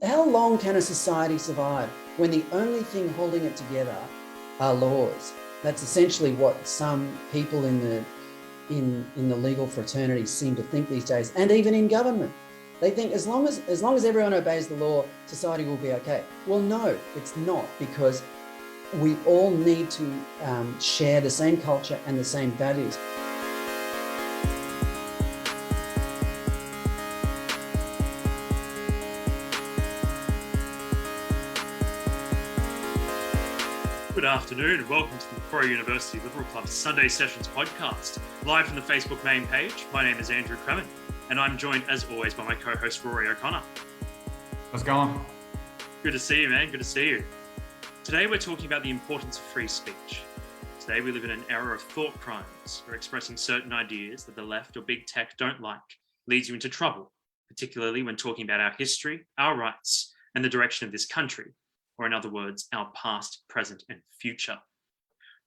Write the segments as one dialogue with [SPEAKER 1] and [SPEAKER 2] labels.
[SPEAKER 1] How long can a society survive when the only thing holding it together are laws? That's essentially what some people in the legal fraternity seem to think these days, and even in government. They think as long as everyone obeys the law, society will be okay. Well, no, it's not, because we all need to share the same culture and the same values.
[SPEAKER 2] Good afternoon and welcome to the Macquarie University Liberal Club's Sunday Sessions podcast, live from the Facebook main page. My name is Andrew Cremon and I'm joined as always by my co-host Rory O'Connor.
[SPEAKER 3] How's it going?
[SPEAKER 2] Good to see you, man. Good to see you. Today we're talking about the importance of free speech. Today we live in an era of thought crimes where expressing certain ideas that the left or big tech don't like leads you into trouble, particularly when talking about our history, our rights, and the direction of this country. Or in other words, our past, present, and future.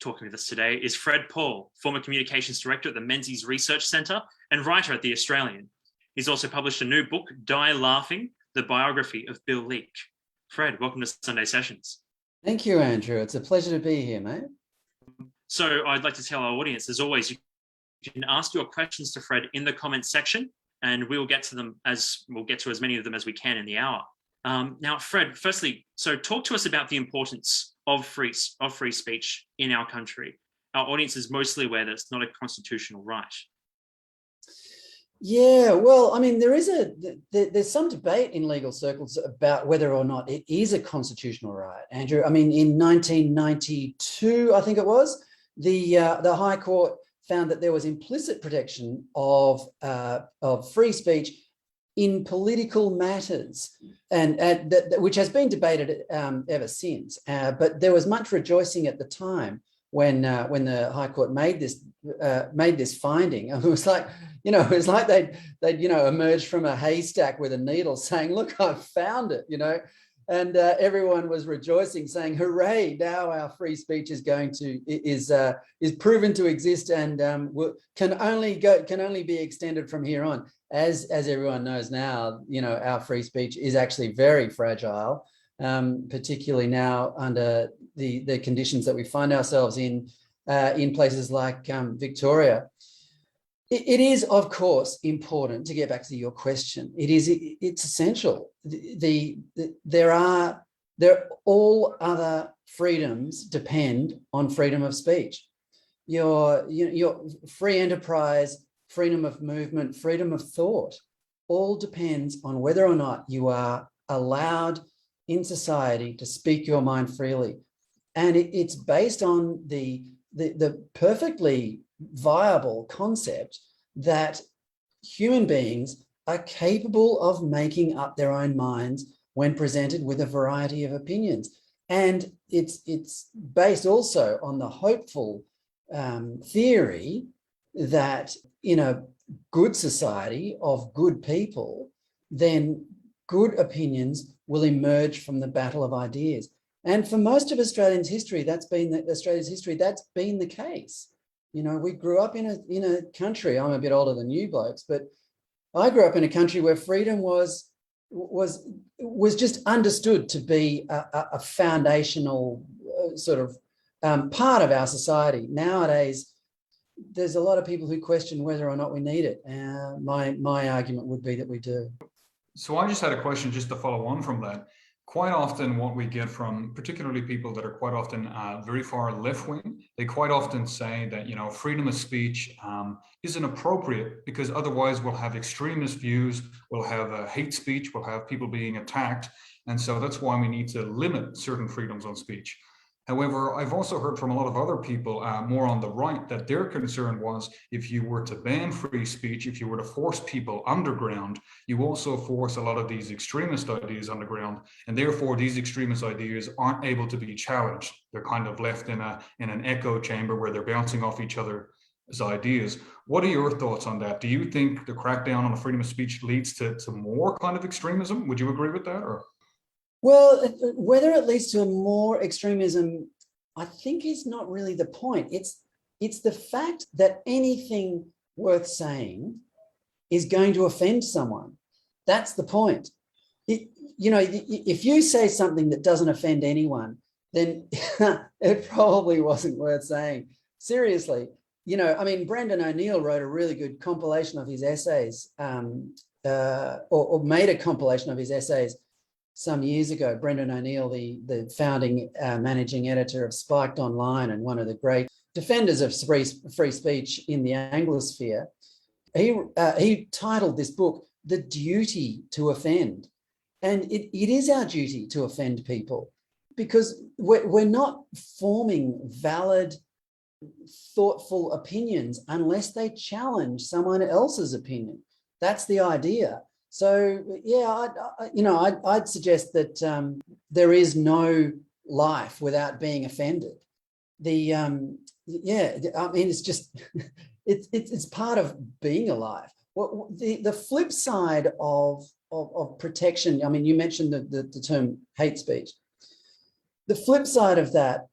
[SPEAKER 2] Talking with us today is Fred Pawle, former communications director at the Menzies Research Centre and writer at The Australian. He's also published a new book, Die Laughing, the Biography of Bill Leak. Fred, welcome to Sunday Sessions.
[SPEAKER 1] Thank you, Andrew. It's a pleasure to be here, mate.
[SPEAKER 2] So I'd like to tell our audience, as always, you can ask your questions to Fred in the comments section, and we'll get to as many of them as we can in the hour. Now, Fred, firstly, so talk to us about the importance of free speech in our country. Our audience is mostly aware that it's not a constitutional right.
[SPEAKER 1] Yeah, well, I mean, there's some debate in legal circles about whether or not it is a constitutional right, Andrew. I mean, in 1992, I think it was, the High Court found that there was implicit protection of free speech in political matters, and which has been debated ever since. But there was much rejoicing at the time when the High Court made this finding. It was like, they'd emerged from a haystack with a needle, saying, "Look, I've found it," and everyone was rejoicing, saying, "Hooray! Now our free speech is is proven to exist and can only be extended from here on." As everyone knows now, our free speech is actually very fragile, particularly now under the conditions that we find ourselves in places like Victoria. It is, of course, important to get back to your question. It's essential. All other freedoms depend on freedom of speech. Your free enterprise, freedom of movement, freedom of thought, all depends on whether or not you are allowed in society to speak your mind freely. And it's based on the perfectly viable concept that human beings are capable of making up their own minds when presented with a variety of opinions. And it's based also on the hopeful theory that in a good society of good people, then good opinions will emerge from the battle of ideas. And for most of Australia's history, that's been the case. We grew up in a country. I'm a bit older than you blokes, but I grew up in a country where freedom was just understood to be a foundational sort of part of our society. Nowadays, there's a lot of people who question whether or not we need it. My argument would be that we do.
[SPEAKER 3] So I just had a question just to follow on from that. Quite often what we get from particularly people that are quite often very far left-wing, they quite often say that, freedom of speech is inappropriate because otherwise we'll have extremist views, we'll have hate speech, we'll have people being attacked. And so that's why we need to limit certain freedoms on speech. However, I've also heard from a lot of other people more on the right that their concern was if you were to ban free speech, if you were to force people underground, you also force a lot of these extremist ideas underground, and therefore these extremist ideas aren't able to be challenged. They're kind of left in an echo chamber where they're bouncing off each other's ideas. What are your thoughts on that? Do you think the crackdown on the freedom of speech leads to more kind of extremism? Would you agree with that? Or?
[SPEAKER 1] Well, whether it leads to more extremism, I think is not really the point. It's the fact that anything worth saying is going to offend someone. That's the point. if you say something that doesn't offend anyone, then it probably wasn't worth saying. Seriously, Brendan O'Neill wrote a really good compilation of his essays, or made a compilation of his essays some years ago. Brendan O'Neill, the founding managing editor of Spiked Online and one of the great defenders of free speech in the Anglosphere, he titled this book "The Duty to Offend," and it is our duty to offend people, because we're not forming valid, thoughtful opinions unless they challenge someone else's opinion. That's the idea. So yeah, I'd suggest that there is no life without being offended. It's just it's part of being alive. The flip side of protection, you mentioned the term hate speech. The flip side of that,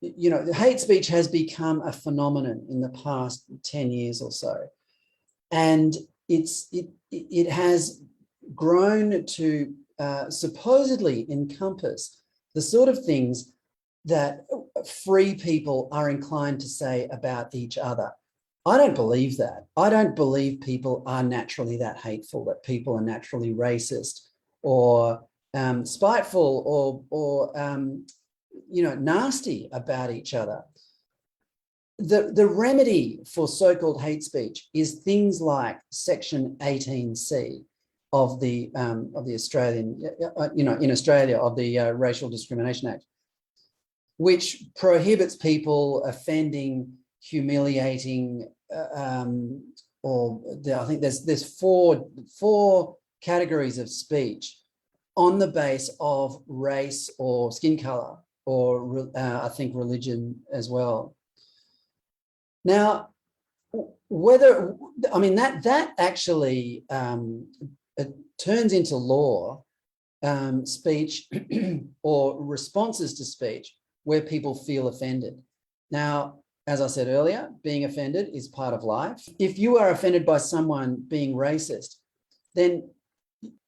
[SPEAKER 1] hate speech has become a phenomenon in the past 10 years or so, and it has grown to supposedly encompass the sort of things that free people are inclined to say about each other. I don't believe that. I don't believe people are naturally that hateful, that people are naturally racist or spiteful or nasty about each other. The remedy for so-called hate speech is things like Section 18C of the Australian, in Australia, of the Racial Discrimination Act, which prohibits people offending, humiliating, I think there's four categories of speech on the base of race or skin color, or I think religion as well. Now, that actually it turns into law speech or responses to speech where people feel offended. Now, as I said earlier, being offended is part of life. If you are offended by someone being racist, then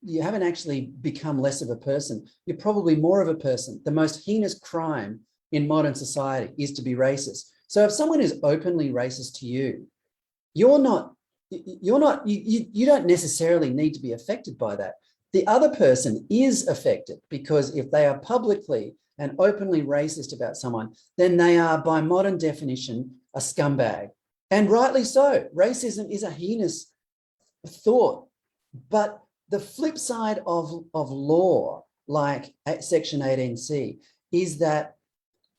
[SPEAKER 1] you haven't actually become less of a person. You're probably more of a person. The most heinous crime in modern society is to be racist. So if someone is openly racist to you, you don't necessarily need to be affected by that. The other person is affected, because if they are publicly and openly racist about someone, then they are, by modern definition, a scumbag. And rightly so. Racism is a heinous thought. But the flip side of law, like Section 18C, is that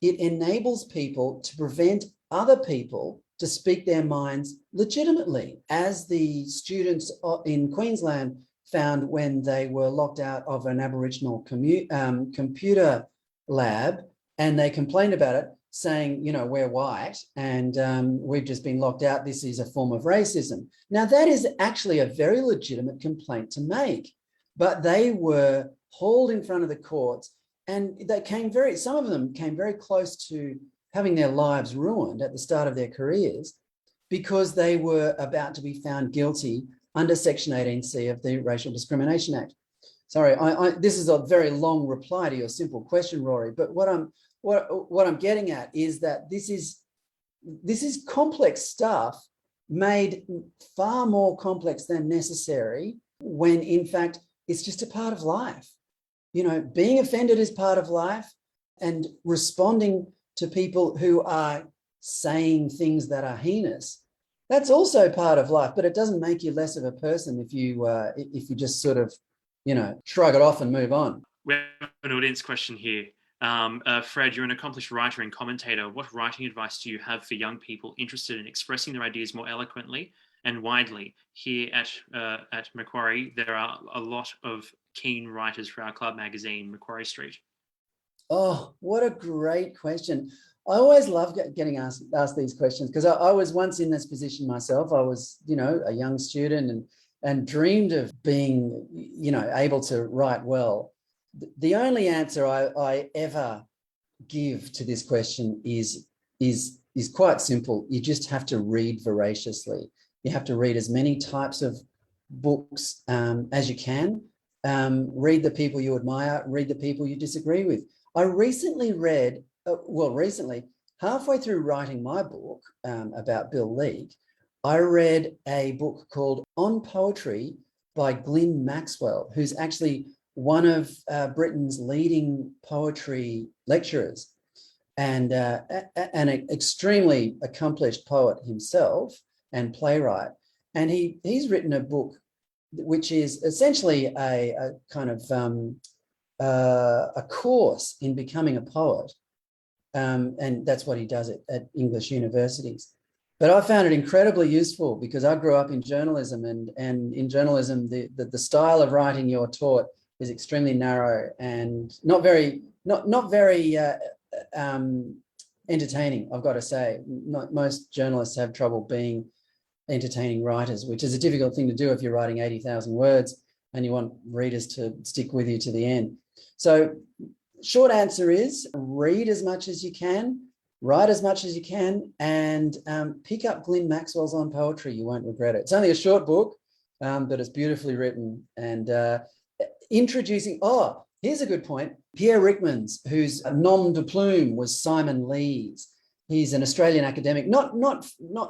[SPEAKER 1] it enables people to prevent other people to speak their minds legitimately, as the students in Queensland found when they were locked out of an Aboriginal computer lab, and they complained about it, saying, we're white and we've just been locked out. This is a form of racism. Now, that is actually a very legitimate complaint to make, but they were hauled in front of the courts, and some of them came very close to having their lives ruined at the start of their careers, because they were about to be found guilty under Section 18C of the Racial Discrimination Act. Sorry, this is a very long reply to your simple question, Rory, but what I'm getting at is that this is complex stuff, made far more complex than necessary, when in fact it's just a part of life. Being offended is part of life, and responding to people who are saying things that are heinous, that's also part of life. But it doesn't make you less of a person if you just sort of shrug it off and move on.
[SPEAKER 2] We have an audience question here. Fred, you're an accomplished writer and commentator. What writing advice do you have for young people interested in expressing their ideas more eloquently and widely? Here at Macquarie, there are a lot of keen writers for our club magazine, Macquarie Street.
[SPEAKER 1] Oh, what a great question. I always love getting asked these questions, because I was once in this position myself. I was, a young student and dreamed of being, able to write well. The only answer I ever give to this question is quite simple. You just have to read voraciously. You have to read as many types of books as you can. Read the people you admire, read the people you disagree with. I recently read, halfway through writing my book about Bill Leak, I read a book called On Poetry by Glyn Maxwell, who's actually one of Britain's leading poetry lecturers and an extremely accomplished poet himself and playwright. And he's written a book which is essentially a kind of a course in becoming a poet. And that's what he does at English universities. But I found it incredibly useful because I grew up in journalism, and in journalism, the style of writing you're taught is extremely narrow and not very entertaining, I've got to say. Most journalists have trouble being entertaining writers, which is a difficult thing to do if you're writing 80,000 words and you want readers to stick with you to the end. So short answer is read as much as you can, write as much as you can, and pick up Glyn Maxwell's On Poetry. You won't regret it. It's only a short book, but it's beautifully written and introducing, here's a good point. Pierre Ryckmans, whose nom de plume was Simon Lee's. He's an Australian academic, not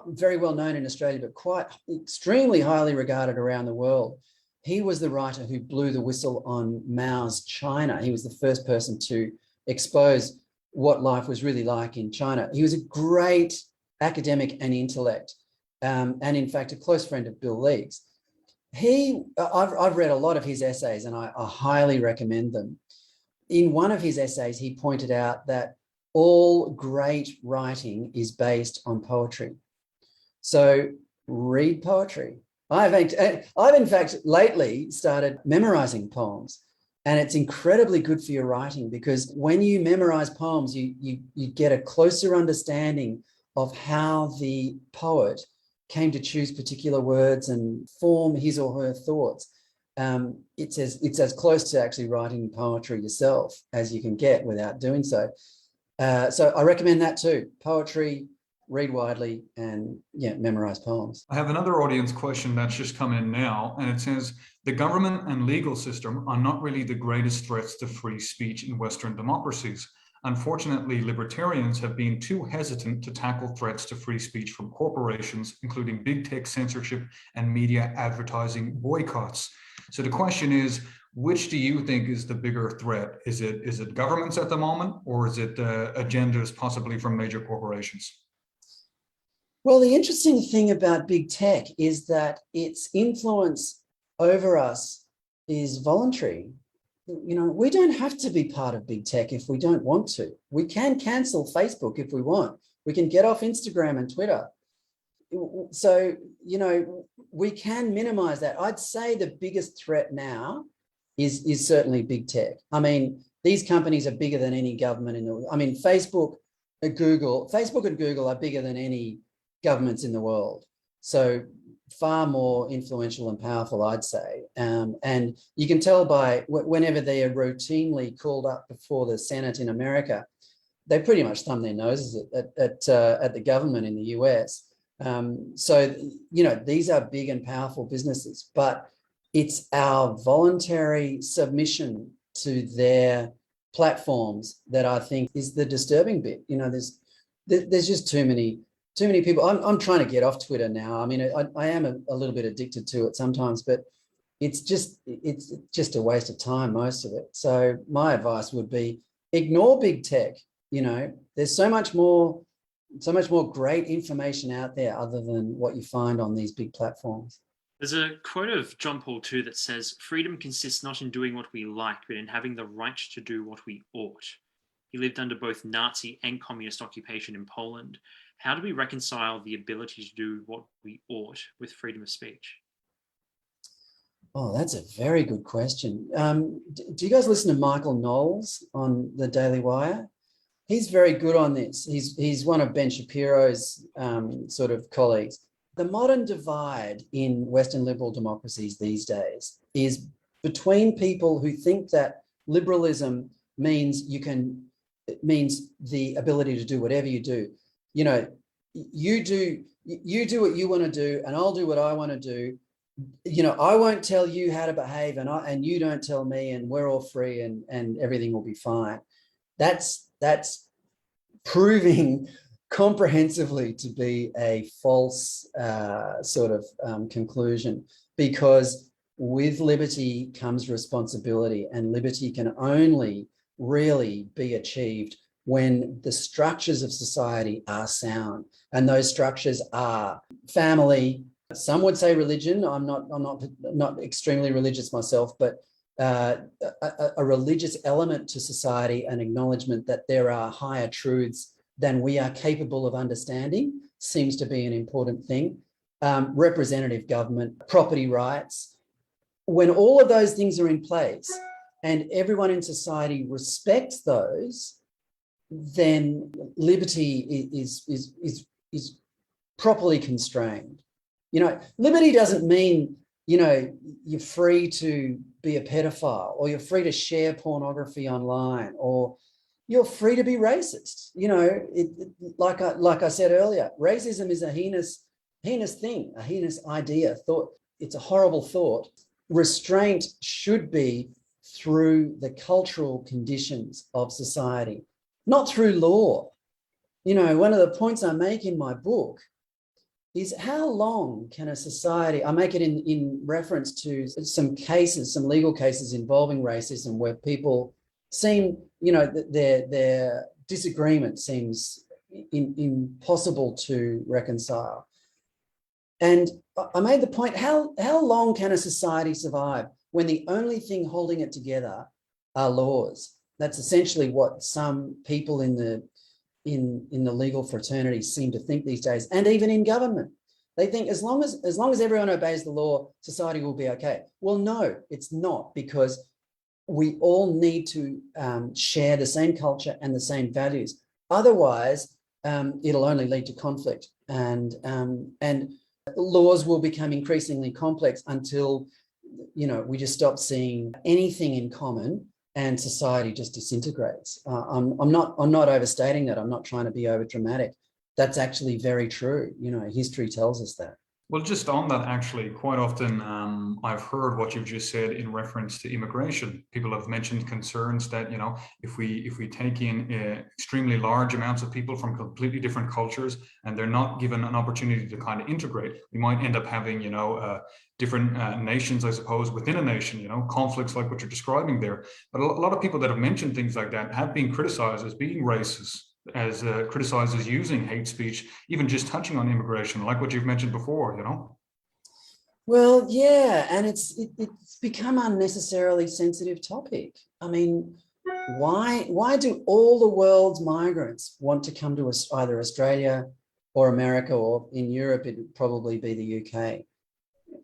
[SPEAKER 1] very well known in Australia, but quite extremely highly regarded around the world. He was the writer who blew the whistle on Mao's China. He was the first person to expose what life was really like in China. He was a great academic and intellect, and in fact, a close friend of Bill Leak's. I've read a lot of his essays and I highly recommend them. In one of his essays, he pointed out that all great writing is based on poetry. So read poetry. I've in fact lately started memorizing poems, and it's incredibly good for your writing because when you memorize poems, you get a closer understanding of how the poet came to choose particular words and form his or her thoughts. It's as close to actually writing poetry yourself as you can get without doing so. So I recommend that too. Poetry, read widely, and memorize poems.
[SPEAKER 3] I have another audience question that's just come in now, and it says, the government and legal system are not really the greatest threats to free speech in Western democracies. Unfortunately, libertarians have been too hesitant to tackle threats to free speech from corporations, including big tech censorship and media advertising boycotts. So the question is, which do you think is the bigger threat? Is it governments at the moment, or is it agendas possibly from major corporations?
[SPEAKER 1] Well, the interesting thing about big tech is that its influence over us is voluntary. We don't have to be part of big tech if we don't want to. We can cancel Facebook if we want. We can get off Instagram and Twitter. So, we can minimize that. I'd say the biggest threat now is certainly big tech. I mean, these companies are bigger than any government in the world. I mean, Facebook and Google are bigger than any governments in the world. So far more influential and powerful, I'd say. And you can tell by whenever they are routinely called up before the Senate in America, they pretty much thumb their noses at the government in the US. So, these are big and powerful businesses, but it's our voluntary submission to their platforms that I think is the disturbing bit. There's just too many people. I'm trying to get off Twitter now. I mean, I am a little bit addicted to it sometimes, but it's just a waste of time, most of it. So my advice would be ignore big tech. There's so much more great information out there other than what you find on these big platforms.
[SPEAKER 2] There's a quote of John Paul II that says, "Freedom consists not in doing what we like, but in having the right to do what we ought." He lived under both Nazi and communist occupation in Poland. How do we reconcile the ability to do what we ought with freedom of speech?
[SPEAKER 1] Oh, that's a very good question. Do you guys listen to Michael Knowles on the Daily Wire? He's very good on this. He's one of Ben Shapiro's sort of colleagues. The modern divide in Western liberal democracies these days is between people who think that liberalism means the ability to do whatever you do. You do what you want to do, and I'll do what I want to do, I won't tell you how to behave, and you don't tell me, and we're all free, and everything will be fine. That's proving comprehensively to be a false sort of conclusion, because with liberty comes responsibility, and liberty can only really be achieved when the structures of society are sound, and those structures are family. Some would say religion. I'm not extremely religious myself, but a religious element to society, an acknowledgement that there are higher truths than we are capable of understanding, seems to be an important thing. Representative government, property rights. When all of those things are in place and everyone in society respects those, then liberty is properly constrained. Liberty doesn't mean, you're free to be a pedophile, or you're free to share pornography online, or you're free to be racist. Like I said earlier, racism is a heinous thing, a heinous idea, thought. It's a horrible thought. Restraint should be through the cultural conditions of society, not through law. One of the points I make in my book is, how long can a society, I make it in reference to some legal cases involving racism, where people seem, their disagreement seems impossible to reconcile. And I made the point, how long can a society survive when the only thing holding it together are laws? That's essentially what some people in the legal fraternity seem to think these days, and even in government. They think as long as everyone obeys the law, society will be okay. Well, no, it's not, because we all need to share the same culture and the same values. Otherwise, it'll only lead to conflict, and laws will become increasingly complex until we just stop seeing anything in common, and society just disintegrates. I'm not overstating that. I'm not trying to be over dramatic. That's actually very true. History tells us that.
[SPEAKER 3] Well, just on that, actually, quite often I've heard what you've just said in reference to immigration. People have mentioned concerns that, if we take in extremely large amounts of people from completely different cultures, and they're not given an opportunity to kind of integrate, we might end up having, different nations, I suppose, within a nation, conflicts like what you're describing there. But a lot of people that have mentioned things like that have been criticized as being racist, as criticized as using hate speech, even just touching on immigration, like what you've mentioned before,
[SPEAKER 1] Well, yeah, and it's become an unnecessarily sensitive topic. I mean, why do all the world's migrants want to come to either Australia or America, or in Europe it would probably be the UK?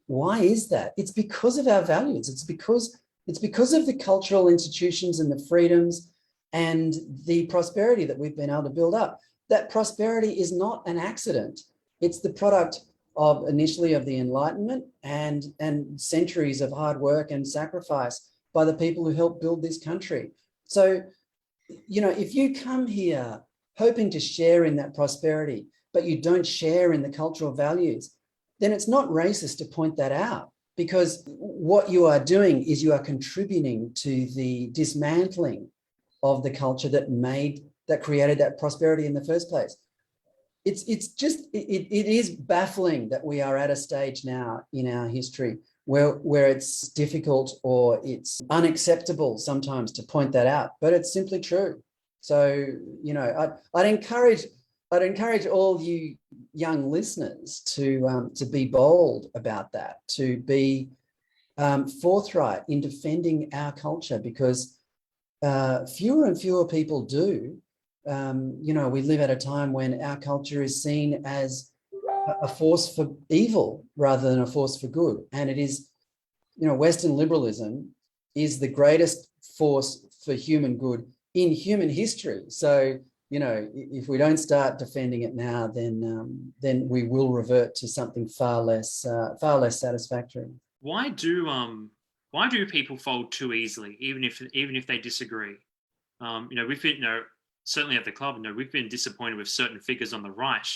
[SPEAKER 1] Why is that? It's because of our values. It's because of the cultural institutions and the freedoms and the prosperity that we've been able to build up. That prosperity is not an accident. It's the product of initially of the Enlightenment and centuries of hard work and sacrifice by the people who helped build this country. So, if you come here hoping to share in that prosperity, but you don't share in the cultural values, then it's not racist to point that out, because what you are doing is you are contributing to the dismantling of the culture that created that prosperity in the first place. It is baffling that we are at a stage now in our history where it's difficult or it's unacceptable sometimes to point that out, but it's simply true. So, I'd encourage all you young listeners to be bold about that, to be forthright in defending our culture, because fewer and fewer people do. We live at a time when our culture is seen as a force for evil rather than a force for good. And it is, Western liberalism is the greatest force for human good in human history. So, if we don't start defending it now, then we will revert to something far less satisfactory.
[SPEAKER 2] Why do people fold too easily, even if they disagree? We've been, certainly at the club, we've been disappointed with certain figures on the right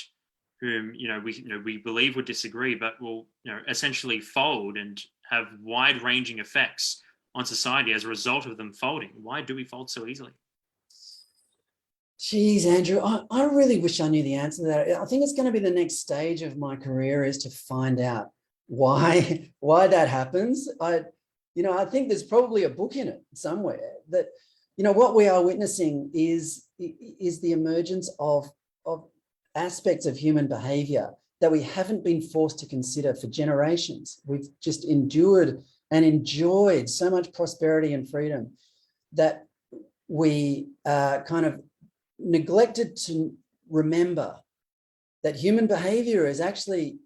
[SPEAKER 2] whom we believe would disagree, but will essentially fold and have wide-ranging effects on society as a result of them folding. Why do we fold so easily?
[SPEAKER 1] Geez, Andrew, I really wish I knew the answer to that. I think it's going to be the next stage of my career is to find out why that happens. I think there's probably a book in it somewhere that, what we are witnessing is the emergence of aspects of human behavior that we haven't been forced to consider for generations. We've just endured and enjoyed so much prosperity and freedom that we kind of neglected to remember that human behavior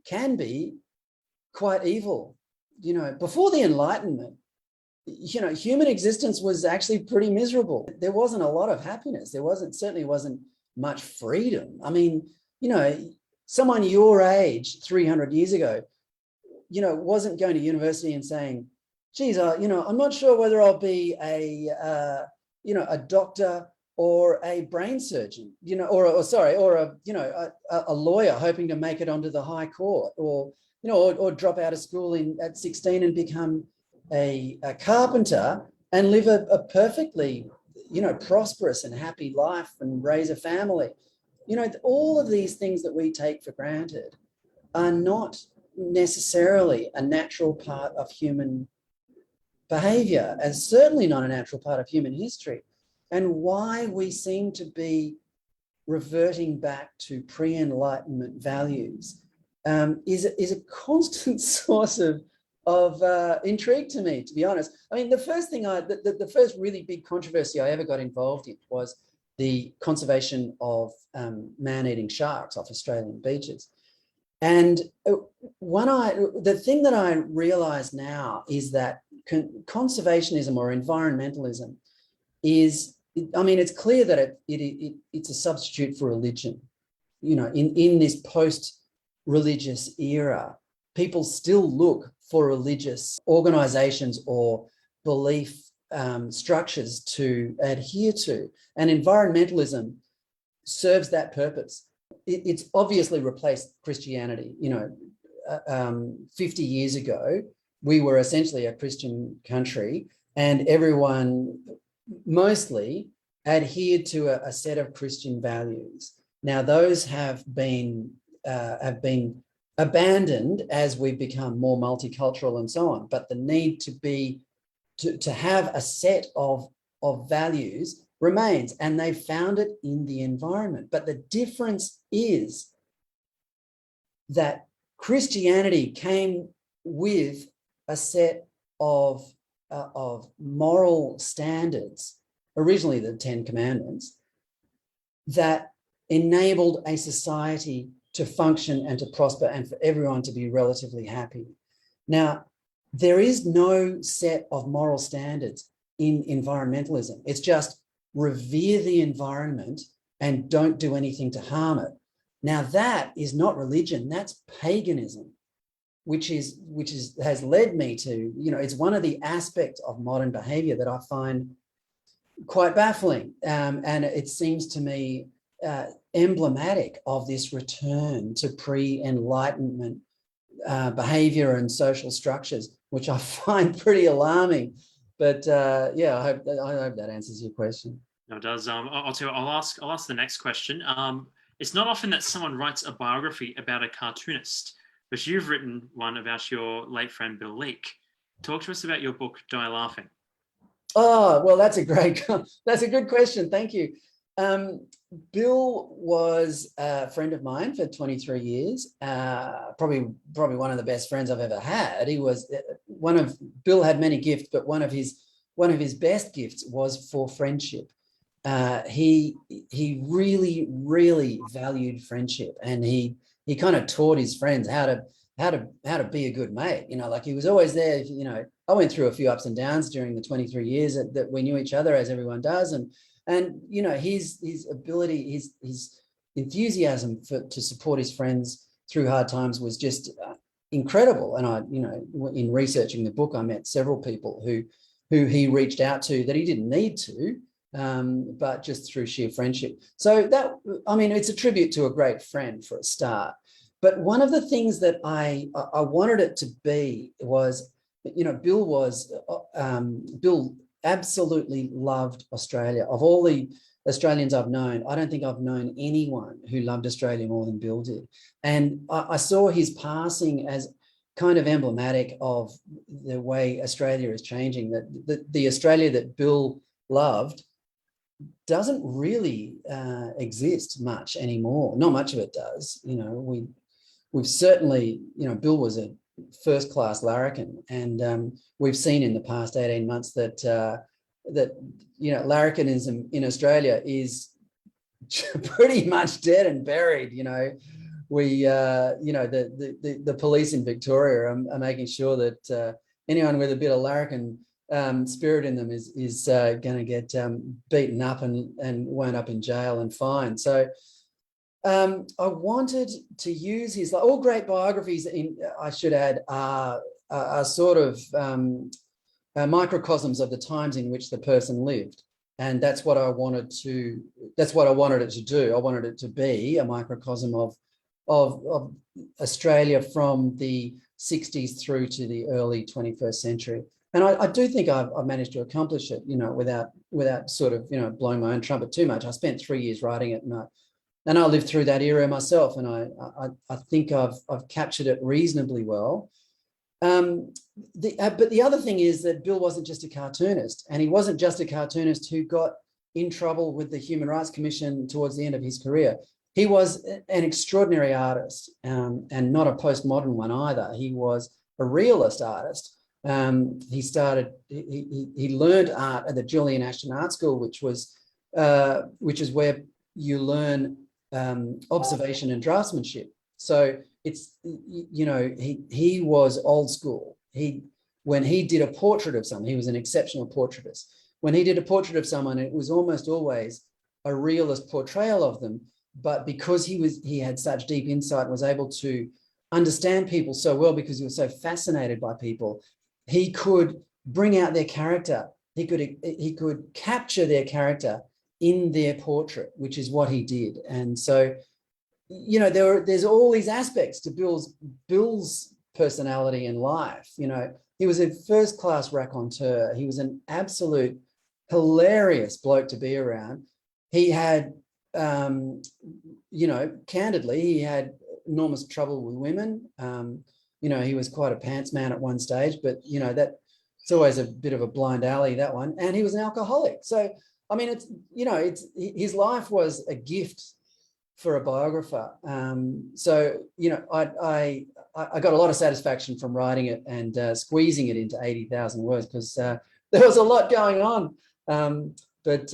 [SPEAKER 1] can be quite evil. Before the Enlightenment, human existence was actually pretty miserable. There wasn't a lot of happiness. Certainly wasn't much freedom. I mean, someone your age 300 years ago, wasn't going to university and saying, geez, I'm not sure whether I'll be a doctor or a brain surgeon, or a lawyer hoping to make it onto the High Court, or drop out of school at 16 and become a carpenter and live a perfectly, prosperous and happy life and raise a family. All of these things that we take for granted are not necessarily a natural part of human behavior, and certainly not a natural part of human history. And why we seem to be reverting back to pre-Enlightenment values is a constant source of intrigue to me, to be honest. I mean, the first really big controversy I ever got involved in was the conservation of man-eating sharks off Australian beaches. And the thing that I realize now is that conservationism or environmentalism it's clear that it's a substitute for religion. In this post-religious era, people still look for religious organizations or belief structures to adhere to, and environmentalism serves that purpose. It's obviously replaced Christianity. 50 years ago, we were essentially a Christian country, and everyone mostly adhered to a set of Christian values. Now, those have been abandoned as we've become more multicultural and so on. But the need to have a set of values remains, and they found it in the environment. But the difference is that Christianity came with a set of moral standards, originally the 10 Commandments, that enabled a society to function and to prosper and for everyone to be relatively happy. Now, there is no set of moral standards in environmentalism. It's just revere the environment and don't do anything to harm it. Now, that is not religion, that's paganism, which has led me to, it's one of the aspects of modern behavior that I find quite baffling. And it seems to me emblematic of this return to pre-Enlightenment behavior and social structures, which I find pretty alarming. But I hope that answers your question.
[SPEAKER 2] No, it does. I'll tell you, I'll ask the next question. It's not often that someone writes a biography about a cartoonist, but you've written one about your late friend Bill Leak. Talk to us about your book, Die Laughing.
[SPEAKER 1] Oh, well, that's a good question. Thank you. Bill was a friend of mine for 23 years, probably one of the best friends I've ever had. He was Bill had many gifts, but one of his best gifts was for friendship. He really, really valued friendship, and he kind of taught his friends how to be a good mate. Like he was always there. I went through a few ups and downs during the 23 years that we knew each other, as everyone does, and his ability, his enthusiasm to support his friends through hard times was just incredible. And in researching the book, I met several people who he reached out to that he didn't need to, but just through sheer friendship. So that, I mean, it's a tribute to a great friend for a start. But one of the things that I wanted it to be was, you know, Bill absolutely loved Australia. Of all the Australians I've known, I don't think I've known anyone who loved Australia more than Bill did. And I saw his passing as kind of emblematic of the way Australia is changing, that the Australia that Bill loved doesn't really exist much anymore. Not much of it does. You know, we've certainly, you know, Bill was a first-class larrikin, and we've seen in the past 18 months that you know, larrikinism in Australia is pretty much dead and buried. You know, you know, the police in Victoria are making sure that anyone with a bit of larrikin spirit in them is going to get beaten up and wound up in jail and fined. So I wanted to use his, like all great biographies, I should add, are sort of microcosms of the times in which the person lived. And that's what I wanted it to do. I wanted it to be a microcosm of Australia from the 60s through to the early 21st century. And I do think I've managed to accomplish it, you know, without sort of, you know, blowing my own trumpet too much. I spent 3 years writing it, and I lived through that era myself, and I think I've captured it reasonably well. But the other thing is that Bill wasn't just a cartoonist, and he wasn't just a cartoonist who got in trouble with the Human Rights Commission towards the end of his career. He was an extraordinary artist, and not a postmodern one either. He was a realist artist. He learned art at the Julian Ashton Art School, which is where you learn observation and draftsmanship. So it's, you know, he was old school. When he did a portrait of someone, he was an exceptional portraitist. When he did a portrait of someone, it was almost always a realist portrayal of them. But because he had such deep insight and was able to understand people so well, because he was so fascinated by people, he could bring out their character. He could capture their character in their portrait, which is what he did. And so, you know, there's all these aspects to Bill's personality and life. You know, he was a first-class raconteur. He was an absolute hilarious bloke to be around. He had, you know, candidly, he had enormous trouble with women. You know, he was quite a pants man at one stage, but, you know, it's always a bit of a blind alley, that one. And he was an alcoholic. So, I mean, it's, you know, his life was a gift for a biographer. So, you know, I got a lot of satisfaction from writing it and squeezing it into 80,000 words, because there was a lot going on. But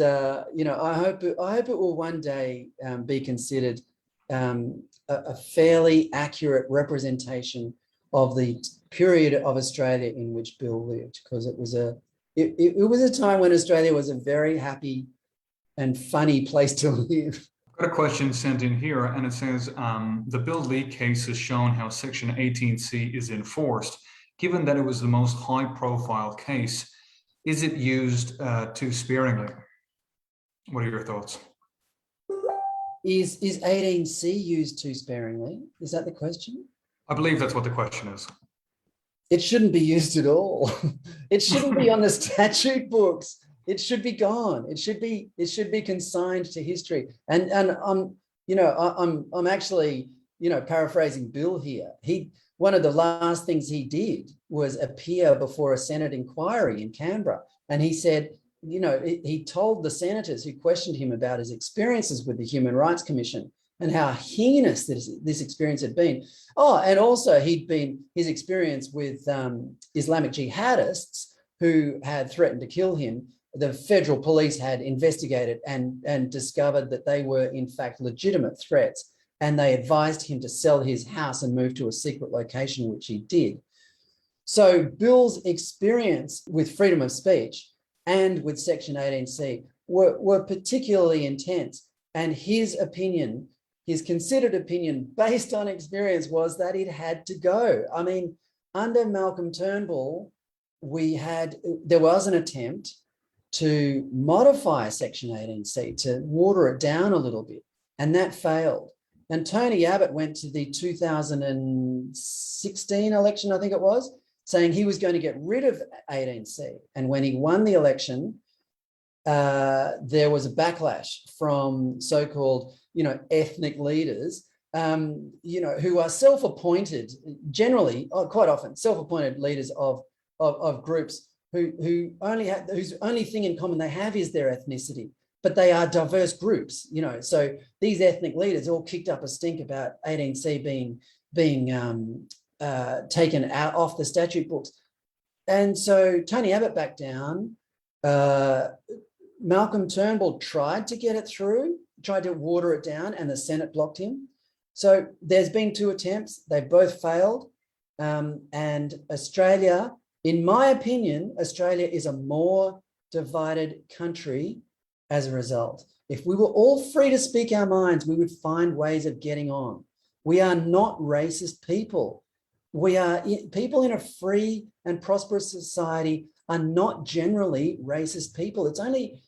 [SPEAKER 1] you know, I hope it will one day be considered a fairly accurate representation of the period of Australia in which Bill lived, because it was a time when Australia was a very happy and funny place to live.
[SPEAKER 3] I've got a question sent in here, and it says, the Bill Leak case has shown how Section 18C is enforced. Given that it was the most high-profile case, is it used too sparingly? What are your thoughts?
[SPEAKER 1] Is 18C used too sparingly? Is that the question?
[SPEAKER 3] I believe that's what the question is.
[SPEAKER 1] It shouldn't be used at all. It shouldn't be on the statute books. It should be gone. It should be consigned to history. And I'm, you know, I'm actually, you know, paraphrasing Bill here. One of the last things he did was appear before a Senate inquiry in Canberra, and he said, you know, he told the senators who questioned him about his experiences with the Human Rights Commission and how heinous this experience had been. Oh, and also his experience with Islamic jihadists who had threatened to kill him. The federal police had investigated and discovered that they were in fact legitimate threats, and they advised him to sell his house and move to a secret location, which he did. So Bill's experience with freedom of speech and with Section 18C were particularly intense, and his opinion, his considered opinion based on experience, was that it had to go. I mean, under Malcolm Turnbull, there was an attempt to modify Section 18C, to water it down a little bit, and that failed. And Tony Abbott went to the 2016 election, I think it was, saying he was going to get rid of 18C. And when he won the election, there was a backlash from so-called, ethnic leaders, who are self-appointed, generally, quite often, self-appointed leaders of groups whose only thing in common they have is their ethnicity, but they are diverse groups, So these ethnic leaders all kicked up a stink about 18C being taken out off the statute books. And so Tony Abbott backed down. Malcolm Turnbull tried to get it through, tried to water it down, and the Senate blocked him. So there's been 2 attempts. They've both failed. And Australia, in my opinion, Australia is a more divided country as a result. If we were all free to speak our minds, we would find ways of getting on. We are not racist people. We are people in a free and prosperous society are not generally racist people. It's only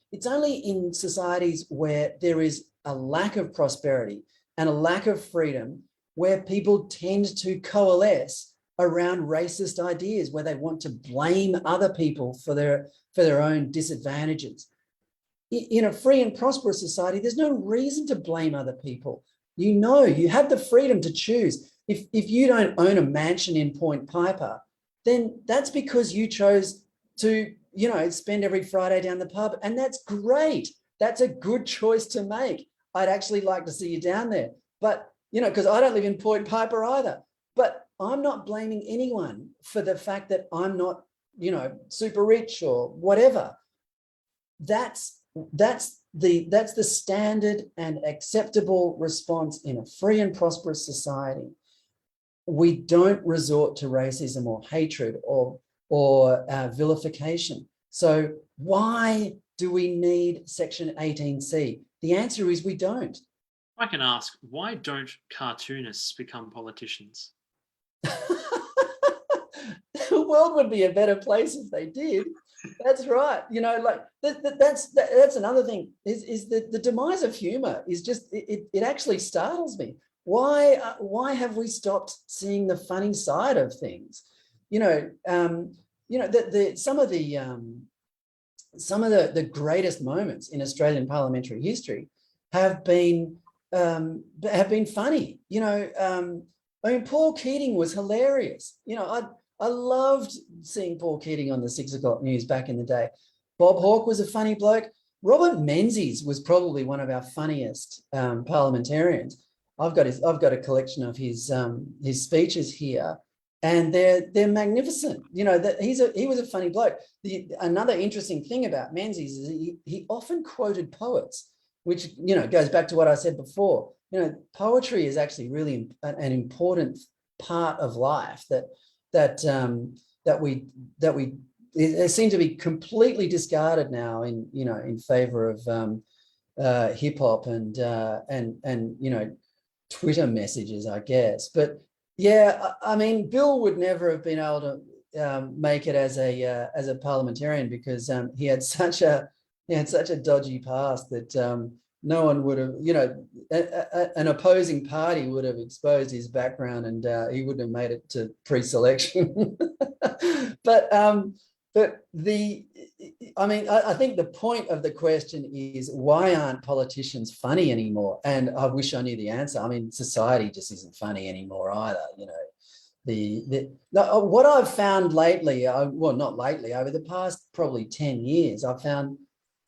[SPEAKER 1] in societies where there is a lack of prosperity and a lack of freedom where people tend to coalesce around racist ideas, where they want to blame other people for their own disadvantages. In a free and prosperous society, there's no reason to blame other people. You have the freedom to choose. If you don't own a mansion in Point Piper, then that's because you chose to, spend every Friday down the pub, and that's great. That's a good choice to make. I'd actually like to see you down there, but, because I don't live in Point Piper either, but I'm not blaming anyone for the fact that I'm not, super rich or whatever. That's the standard and acceptable response in a free and prosperous society. We don't resort to racism or hatred or vilification. So why do we need Section 18C? The answer is we don't.
[SPEAKER 2] I can ask, why don't cartoonists become politicians?
[SPEAKER 1] The world would be a better place if they did. That's right. That's another thing is that the demise of humor is just, it actually startles me. Why have we stopped seeing the funny side of things? Some of the greatest moments in Australian parliamentary history have been funny. Paul Keating was hilarious. I loved seeing Paul Keating on the 6 o'clock news back in the day. Bob Hawke was a funny bloke. Robert Menzies was probably one of our funniest parliamentarians. I've got a collection of his speeches here, and they're magnificent. That he was a funny bloke. Another interesting thing about Menzies is he often quoted poets, which goes back to what I said before. Poetry is actually really an important part of life that we seem to be completely discarded now in favor of hip hop and Twitter messages, I guess. But yeah, I mean, Bill would never have been able to make it as a parliamentarian because he had such a dodgy past that no one would have, an opposing party would have exposed his background, and he wouldn't have made it to pre-selection. I think the point of the question is, why aren't politicians funny anymore? And I wish I knew the answer. I mean, society just isn't funny anymore either. What I've found lately, not lately, over the past probably 10 years, I've found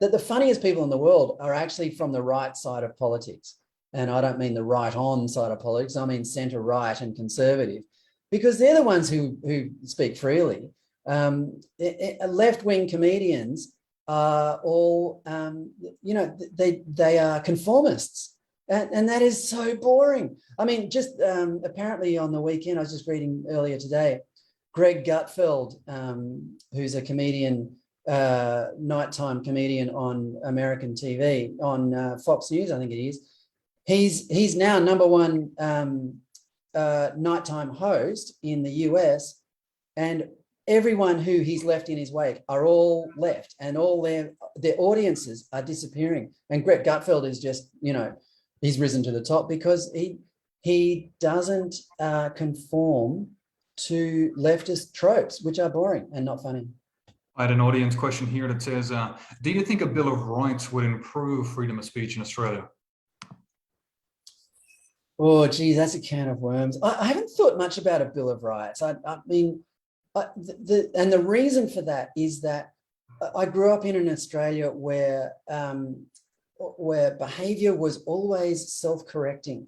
[SPEAKER 1] that the funniest people in the world are actually from the right side of politics. And I don't mean the right-on side of politics. I mean centre-right and conservative, because they're the ones who speak freely. Left-wing comedians are all, they are conformists. And that is so boring. I mean, just apparently on the weekend, I was just reading earlier today, Greg Gutfeld, who's a comedian, nighttime comedian on American TV, on Fox News, I think it is. He's now #1 nighttime host in the US, and everyone who he's left in his wake are all left, and all their audiences are disappearing. And Greg Gutfeld is just, he's risen to the top because he doesn't conform to leftist tropes, which are boring and not funny.
[SPEAKER 3] I had an audience question here that says, do you think a Bill of Rights would improve freedom of speech in Australia?
[SPEAKER 1] Oh, geez, that's a can of worms. I haven't thought much about a Bill of Rights. I mean, and the reason for that is that I grew up in an Australia where behaviour was always self-correcting.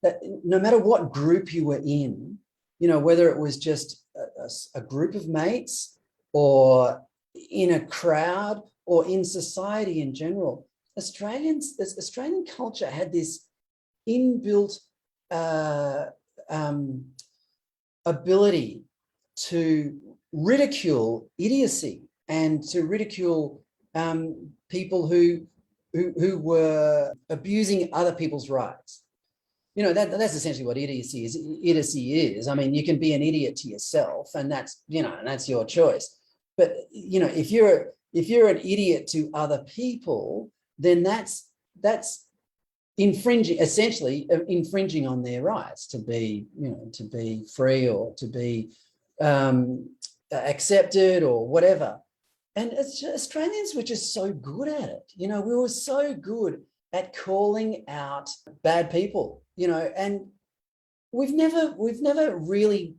[SPEAKER 1] That no matter what group you were in, whether it was just a group of mates or in a crowd or in society in general, Australian culture had this inbuilt ability to ridicule idiocy and to ridicule people who were abusing other people's rights. That's essentially what idiocy is. Idiocy is. I mean, you can be an idiot to yourself, and that's your choice. But if you're an idiot to other people, then that's essentially infringing on their rights to be free or to be accepted or whatever. And Australians were just so good at it. We were so good at calling out bad people, and we've never really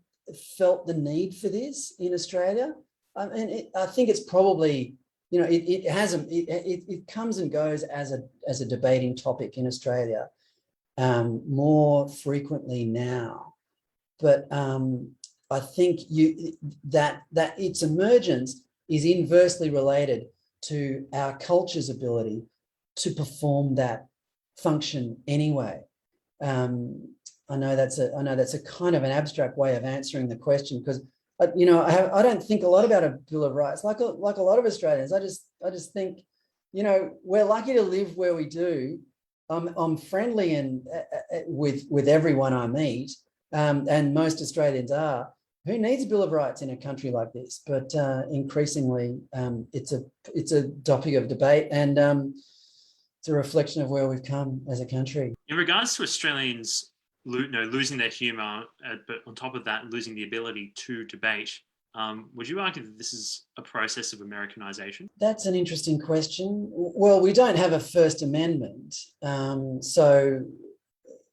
[SPEAKER 1] felt the need for this in Australia. I think it's probably, it comes and goes as a debating topic in Australia more frequently now. But I think that its emergence is inversely related to our culture's ability to perform that function anyway. I know that's a kind of an abstract way of answering the question, because I don't think a lot about a Bill of Rights. Like a lot of Australians, I just think, we're lucky to live where we do. I'm friendly and with everyone I meet, and most Australians are. Who needs a Bill of Rights in a country like this? But increasingly, it's a topic of debate, and it's a reflection of where we've come as a country.
[SPEAKER 2] In regards to Australians, losing their humour, but on top of that, losing the ability to debate, would you argue that this is a process of Americanisation? That's
[SPEAKER 1] an interesting question. Well, we don't have a First Amendment, so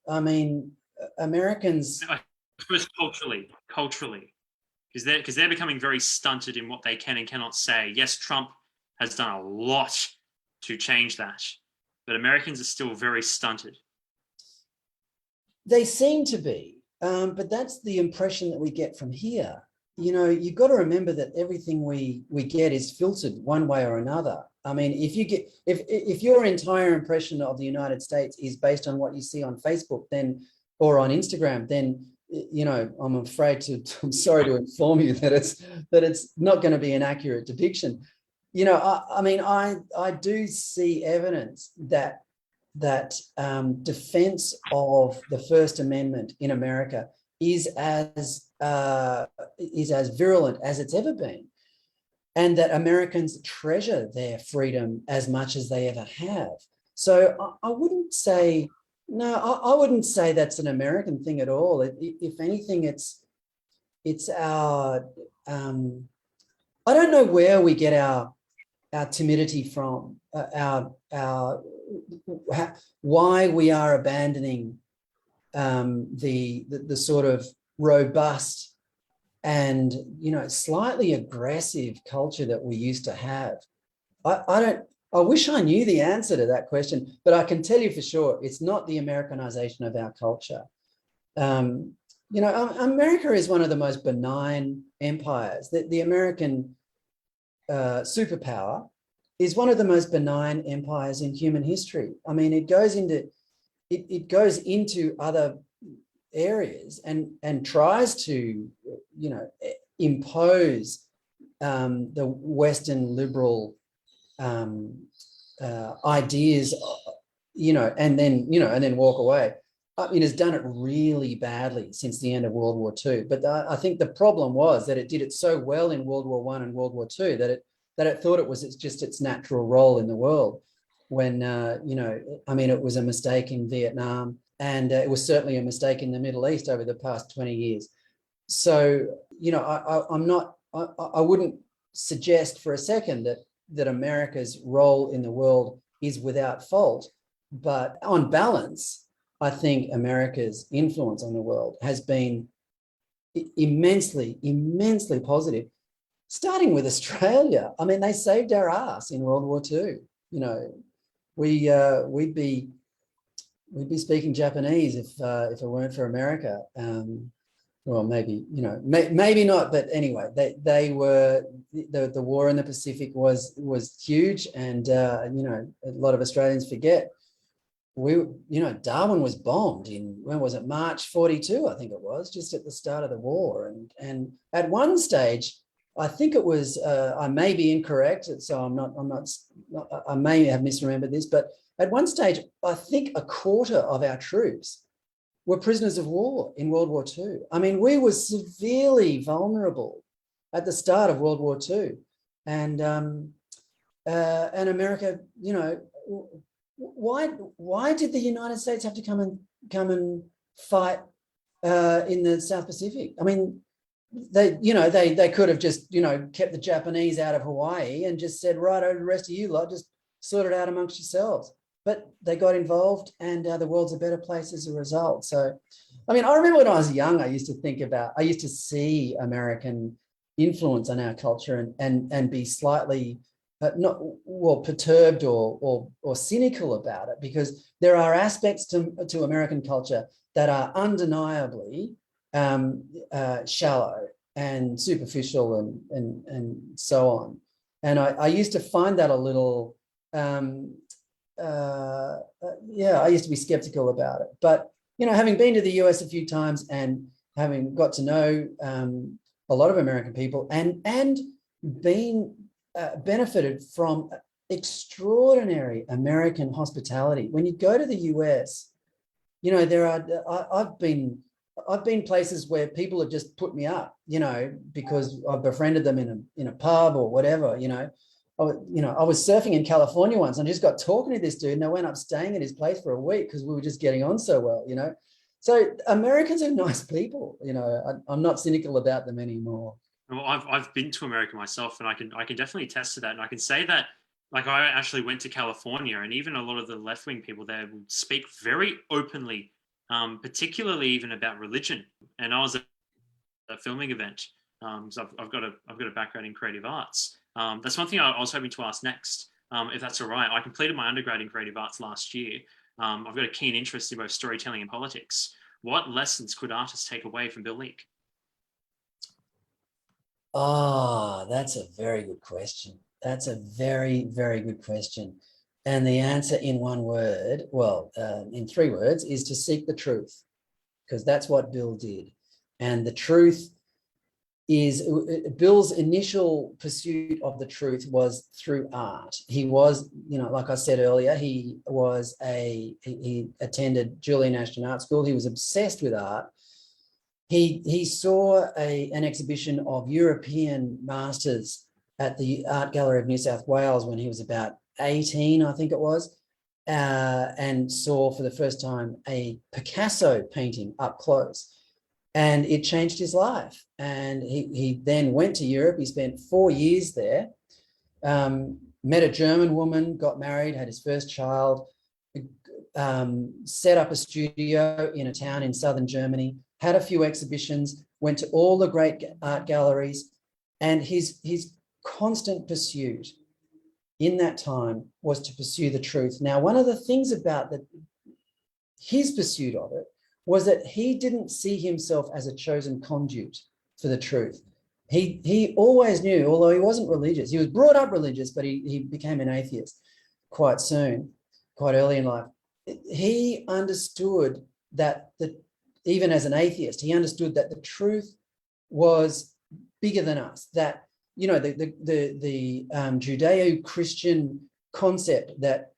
[SPEAKER 1] I mean, Americans.
[SPEAKER 2] I suppose culturally, because they're becoming very stunted in what they can and cannot say. Yes, Trump has done a lot to change that, but Americans are still very stunted.
[SPEAKER 1] They seem to be, but that's the impression that we get from here. You've got to remember that everything we get is filtered one way or another. I mean, if your entire impression of the United States is based on what you see on Facebook, or on Instagram, then I'm sorry to inform you that it's not going to be an accurate depiction. I do see evidence that defense of the First Amendment in America is as virulent as it's ever been, and that Americans treasure their freedom as much as they ever have. So I wouldn't say that's an American thing at all. If anything, it's our. I don't know where we get our timidity from, why we are abandoning the sort of robust and slightly aggressive culture that we used to have. I wish I knew the answer to that question, but I can tell you for sure it's not the Americanization of our culture. America is one of the most benign empires. The American superpower is one of the most benign empires in human history. I mean, it goes into other areas and tries to, impose the Western liberal ideas, and then walk away. I mean, has done it really badly since the end of World War II. But I think the problem was that it did it so well in World War I and World War II that it thought it was just its natural role in the world. When I mean, it was a mistake in Vietnam, and it was certainly a mistake in the Middle East over the past 20 years. So I wouldn't suggest for a second that America's role in the world is without fault, but on balance, I think America's influence on the world has been immensely, immensely positive, starting with Australia. I mean, they saved our ass in World War II. We'd be speaking Japanese if it weren't for America. Well, maybe maybe not, but anyway, they were the war in the Pacific was huge, and a lot of Australians forget. Darwin was bombed in, when was it, March 42, I think it was, just at the start of the war. And at one stage, I think it was, I may be incorrect, so I may have misremembered this, but at one stage, I think a quarter of our troops were prisoners of war in World War II. I mean, we were severely vulnerable at the start of World War II. And America, why did the United States have to come and fight in the South Pacific? I mean, they could have just kept the Japanese out of Hawaii and just said, right, the rest of you lot just sort it out amongst yourselves. But they got involved, and the world's a better place as a result. So, I mean, I remember when I was young, I used to see American influence on our culture and be slightly perturbed or cynical about it, because there are aspects to American culture that are undeniably shallow and superficial and so on. And I used to find that a little, I used to be skeptical about it. But, having been to the US a few times and having got to know a lot of American people and been benefited from extraordinary American hospitality. When you go to the US, I've been places where people have just put me up, because I've befriended them in a pub or whatever. I was surfing in California once, and I just got talking to this dude, and I went up staying at his place for a week because we were just getting on so well. So Americans are nice people. I'm not cynical about them anymore.
[SPEAKER 2] Well, I've been to America myself, and I can definitely attest to that. And I can say that, like, I actually went to California, and even a lot of the left-wing people there would speak very openly, particularly even about religion. And I was at a filming event, so I've got a background in creative arts. That's one thing I was hoping to ask next, if that's all right. I completed my undergrad in creative arts last year. I've got a keen interest in both storytelling and politics. What lessons could artists take away from Bill Leak?
[SPEAKER 1] That's a very good question. That's a very, very good question. And the answer in one word, in 3 words, is to seek the truth, because that's what Bill did. And the truth is, Bill's initial pursuit of the truth was through art. He was, like I said earlier, he attended Julian Ashton Art School. He was obsessed with art. He saw an exhibition of European masters at the Art Gallery of New South Wales when he was about 18, I think it was, and saw for the first time a Picasso painting up close. And it changed his life. And he then went to Europe. He spent 4 years there, met a German woman, got married, had his first child, set up a studio in a town in southern Germany, had a few exhibitions, went to all the great art galleries, and his constant pursuit in that time was to pursue the truth. Now, one of the things about his pursuit of it was that he didn't see himself as a chosen conduit for the truth. He always knew, although he wasn't religious, he was brought up religious, but he became an atheist quite soon, quite early in life. He understood that even as an atheist, he understood that the truth was bigger than us, that, the Judeo-Christian concept that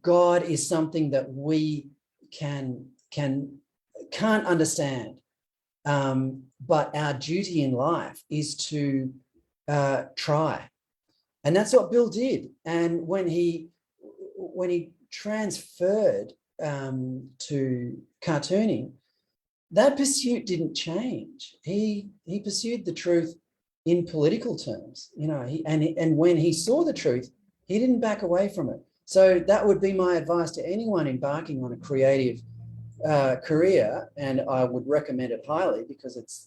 [SPEAKER 1] God is something that we can can't understand. But our duty in life is to try. And that's what Bill did. And when he transferred to cartooning, that pursuit didn't change. He pursued the truth in political terms, and when he saw the truth, he didn't back away from it. So that would be my advice to anyone embarking on a creative career, and I would recommend it highly because it's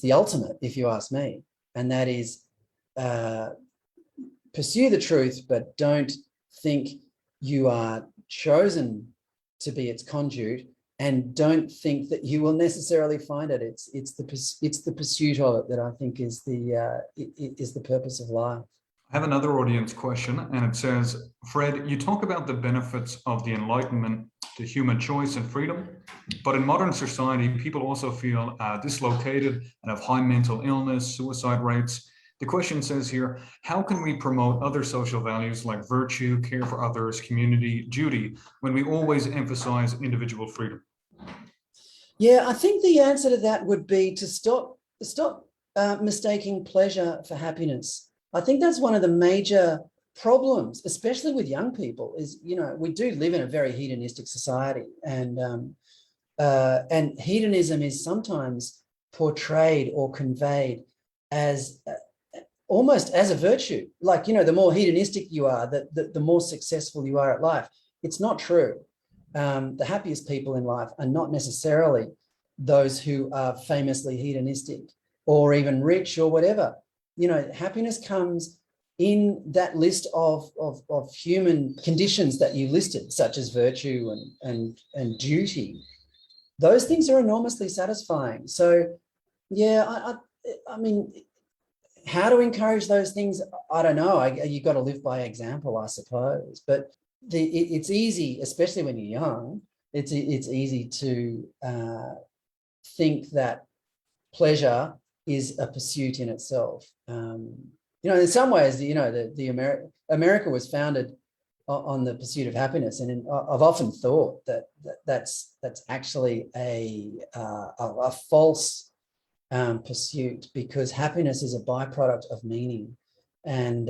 [SPEAKER 1] the ultimate, if you ask me, and that is pursue the truth, but don't think you are chosen to be its conduit, and don't think that you will necessarily find it. It's the pursuit of it that I think is the purpose of life.
[SPEAKER 3] I have another audience question, and it says, Fred, you talk about the benefits of the Enlightenment to human choice and freedom, but in modern society, people also feel dislocated and have high mental illness, suicide rates. The question says here, how can we promote other social values like virtue, care for others, community, duty, when we always emphasize individual freedom?
[SPEAKER 1] Yeah, I think the answer to that would be to stop mistaking pleasure for happiness. I think that's one of the major problems, especially with young people, is, we do live in a very hedonistic society, and hedonism is sometimes portrayed or conveyed as almost as a virtue. Like, the more hedonistic you are, the more successful you are at life. It's not true. The happiest people in life are not necessarily those who are famously hedonistic or even rich or whatever. Happiness comes in that list of human conditions that you listed, such as virtue and duty. Those things are enormously satisfying. So, yeah, I mean, how to encourage those things, I don't know. You've got to live by example, I suppose. But it's easy, especially when you're young, it's easy to think that pleasure is a pursuit in itself. In some ways, America was founded on the pursuit of happiness, and I've often thought that's actually a false pursuit, because happiness is a byproduct of meaning, and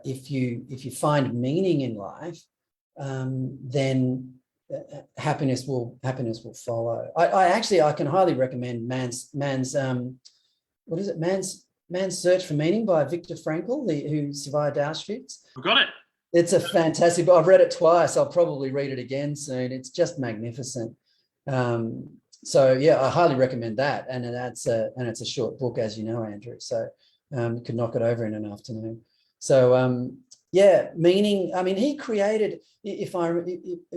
[SPEAKER 1] if you find meaning in life, then happiness will follow. I can highly recommend Man's Search for Meaning by Viktor Frankl, who survived Auschwitz.
[SPEAKER 2] I've got it.
[SPEAKER 1] It's a fantastic book. I've read it twice. I'll probably read it again soon. It's just magnificent. So yeah, I highly recommend that. And it's a short book, as you know, Andrew. So you could knock it over in an afternoon. So yeah, meaning. I mean, he created.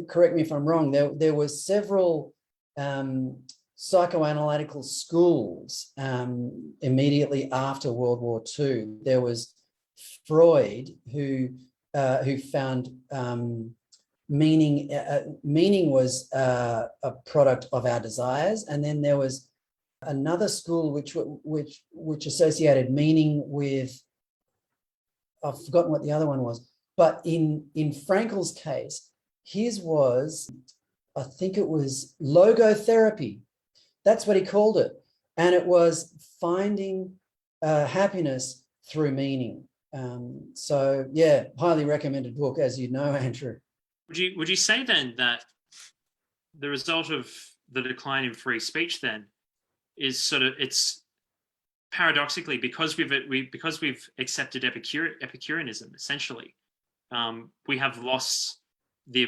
[SPEAKER 1] Correct me if I'm wrong. There were several psychoanalytical schools immediately after World War II. There was Freud, who found meaning. Meaning was a product of our desires, and then there was another school which associated meaning with. I've forgotten what the other one was, but in Frankl's case, his was, I think it was logotherapy. That's what he called it, and it was finding happiness through meaning. So yeah, highly recommended book, as you know, Andrew.
[SPEAKER 2] Would you say then that the result of the decline in free speech then is it's paradoxically, because we've accepted Epicureanism, essentially, we have lost the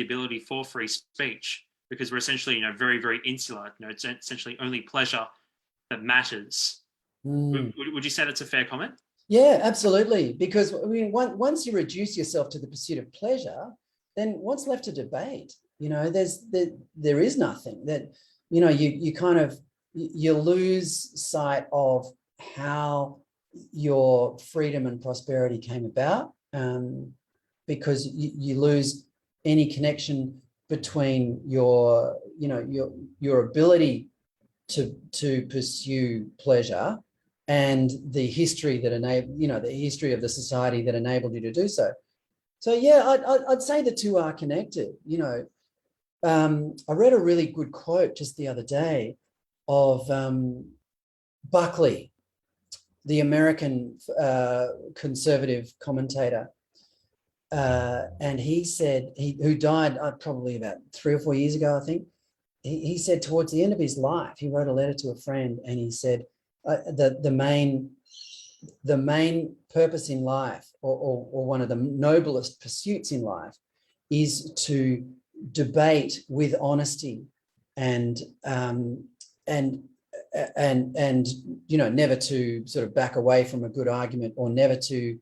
[SPEAKER 2] ability for free speech, because we're essentially very, very insular. It's essentially only pleasure that matters. Would you say that's a fair comment?
[SPEAKER 1] Yeah, absolutely. Because I mean, once you reduce yourself to the pursuit of pleasure, then what's left to debate? There is nothing. That you kind of you lose sight of how your freedom and prosperity came about, because you lose any connection between your ability to pursue pleasure and the history that the history of the society that enabled you to do so. So yeah, I'd say the two are connected. You know, I read a really good quote just the other day of Buckley, the American conservative commentator, and he said, who died probably about 3 or 4 years ago, I think. He said towards the end of his life, he wrote a letter to a friend, and he said the main purpose in life, or one of the noblest pursuits in life, is to debate with honesty and you know, never to sort of back away from a good argument, or never to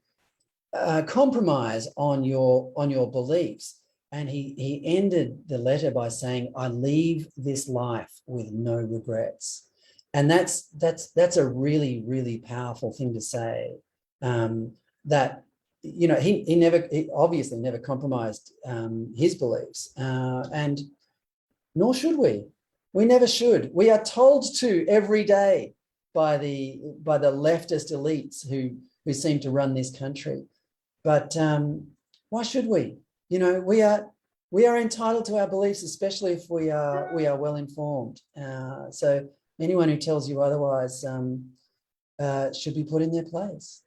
[SPEAKER 1] compromise on your beliefs. And he ended the letter by saying, "I leave this life with no regrets." And that's a really, really powerful thing to say. That, you know, he obviously never compromised his beliefs, and nor should we. We never should. We are told to every day by the leftist elites who seem to run this country. But why should we? You know, we are entitled to our beliefs, especially if we are well informed. So anyone who tells you otherwise should be put in their place.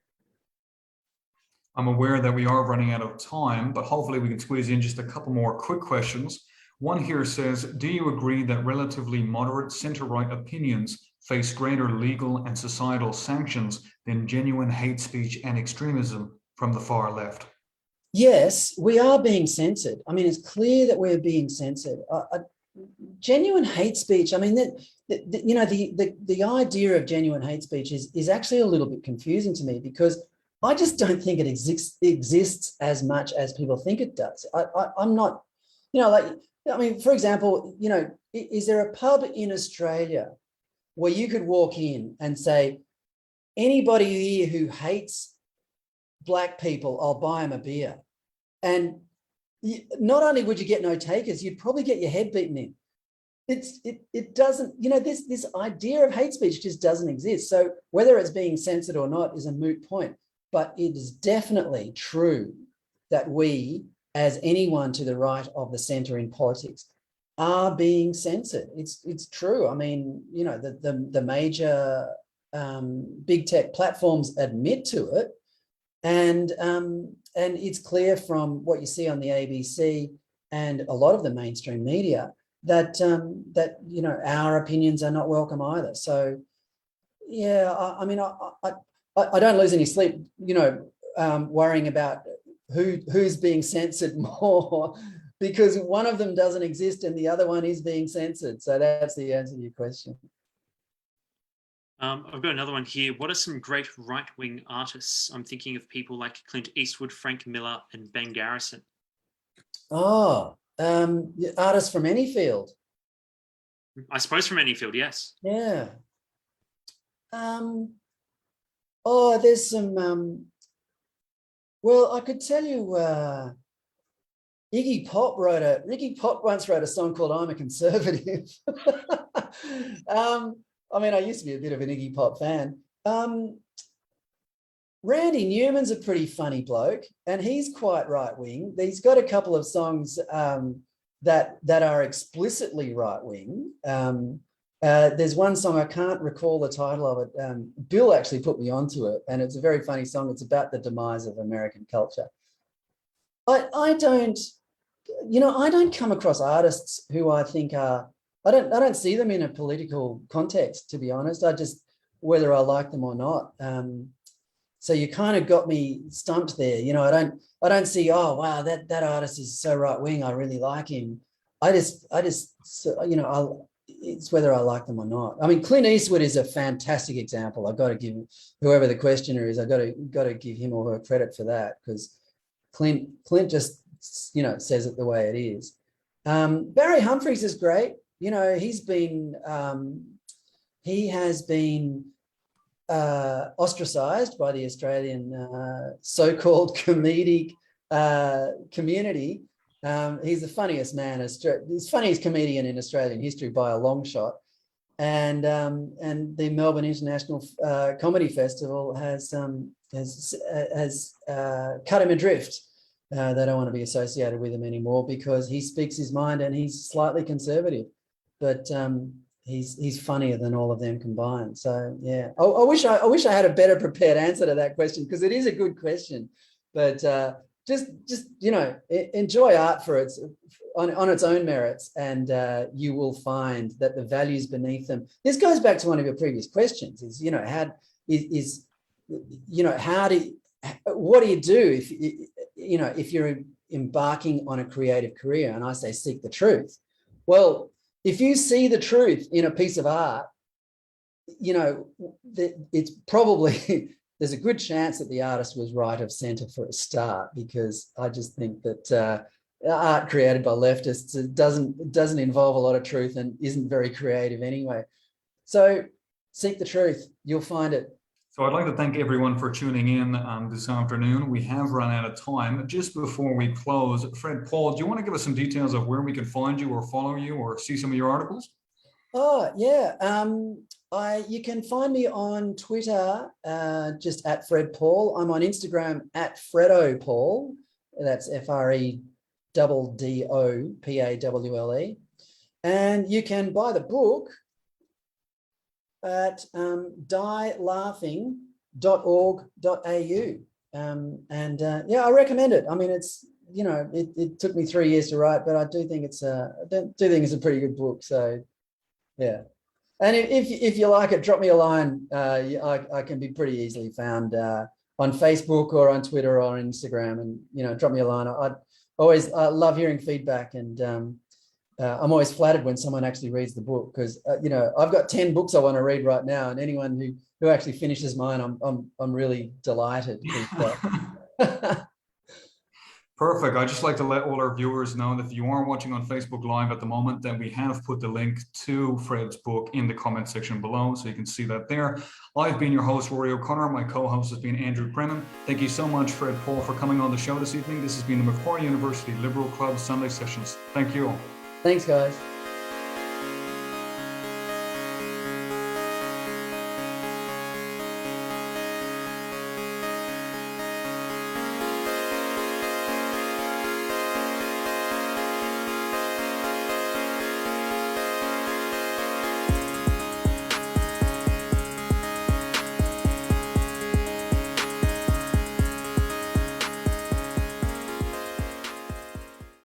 [SPEAKER 3] I'm aware that we are running out of time, but hopefully we can squeeze in just a couple more quick questions. One here says, do you agree that relatively moderate centre-right opinions face greater legal and societal sanctions than genuine hate speech and extremism from the far left?
[SPEAKER 1] Yes, we are being censored. I mean, it's clear that we're being censored. Genuine hate speech, I mean, you know, the idea of genuine hate speech is actually a little bit confusing to me, because I just don't think it exists as much as people think it does. I'm not, you know, like, I mean, for example, you know, is there a pub in Australia where you could walk in and say, anybody here who hates black people, I'll buy them a beer? And not only would you get no takers, you'd probably get your head beaten in. It doesn't, you know, this idea of hate speech just doesn't exist. So whether it's being censored or not is a moot point. But it is definitely true that we, as anyone to the right of the centre in politics, are being censored. It's true. I mean, you know, the major big tech platforms admit to it, and it's clear from what you see on the ABC and a lot of the mainstream media that that, you know, our opinions are not welcome either. So yeah, I mean, I don't lose any sleep, you know, worrying about who's being censored more, because one of them doesn't exist and the other one is being censored. So that's the answer to your question.
[SPEAKER 2] I've got another one here. What are some great right-wing artists? I'm thinking of people like Clint Eastwood, Frank Miller, and Ben Garrison.
[SPEAKER 1] Oh, artists from any field.
[SPEAKER 2] I suppose from any field, yes.
[SPEAKER 1] Yeah. Oh, there's some. Well, I could tell you, Iggy Pop once wrote a song called "I'm a Conservative." I mean, I used to be a bit of an Iggy Pop fan. Randy Newman's a pretty funny bloke, and he's quite right wing. He's got a couple of songs that are explicitly right wing. There's one song, I can't recall the title of it. Bill actually put me onto it, and it's a very funny song. It's about the demise of American culture. I don't come across artists who I think are, I don't see them in a political context, to be honest. I just, whether I like them or not. So you kind of got me stumped there. You know, I don't see, oh wow, that artist is so right wing, I really like him. I just you know, it's whether I like them or not. I mean, Clint Eastwood is a fantastic example. I've got to give whoever the questioner is, I've got to give him or her credit for that, because Clint just, you know, says it the way it is. Barry Humphries is great. You know, he has been ostracized by the Australian so-called comedic community. He's the funniest man, the funniest comedian in Australian history by a long shot. And the Melbourne International Comedy Festival has cut him adrift They don't want to be associated with him anymore because he speaks his mind and he's slightly conservative, but he's funnier than all of them combined. So yeah, I wish I had a better prepared answer to that question, because it is a good question. But just enjoy art for on its own merits, and you will find that the values beneath them. This goes back to one of your previous questions: what do you do if you're embarking on a creative career? And I say seek the truth. Well, if you see the truth in a piece of art, it's probably there's a good chance that the artist was right of centre for a start, because I just think that art created by leftists doesn't involve a lot of truth and isn't very creative anyway. So seek the truth, you'll find it.
[SPEAKER 3] So I'd like to thank everyone for tuning in this afternoon. We have run out of time. Just before we close, Fred, Paul, do you want to give us some details of where we can find you or follow you or see some of your articles?
[SPEAKER 1] Oh, yeah. You can find me on Twitter, just at Fred Pawle. I'm on Instagram at Fredo Pawle. That's FREDDOPAWLE. And you can buy the book at dielaughing.org.au. I recommend it. I mean, it's, it took me 3 years to write, but I do think it's a pretty good book. So yeah. And if you like it, drop me a line. I can be pretty easily found on Facebook or on Twitter or on Instagram, and drop me a line. I always love hearing feedback, and I'm always flattered when someone actually reads the book, because I've got 10 books I want to read right now, and anyone who actually finishes mine, I'm really delighted.
[SPEAKER 3] Perfect. I'd just like to let all our viewers know that if you are watching on Facebook Live at the moment, then we have put the link to Fred's book in the comment section below, so you can see that there. I've been your host, Rory O'Connor. My co-host has been Andrew Brennan. Thank you so much, Fred Pawle, for coming on the show this evening. This has been the Macquarie University Liberal Club Sunday Sessions. Thank you all.
[SPEAKER 1] Thanks, guys.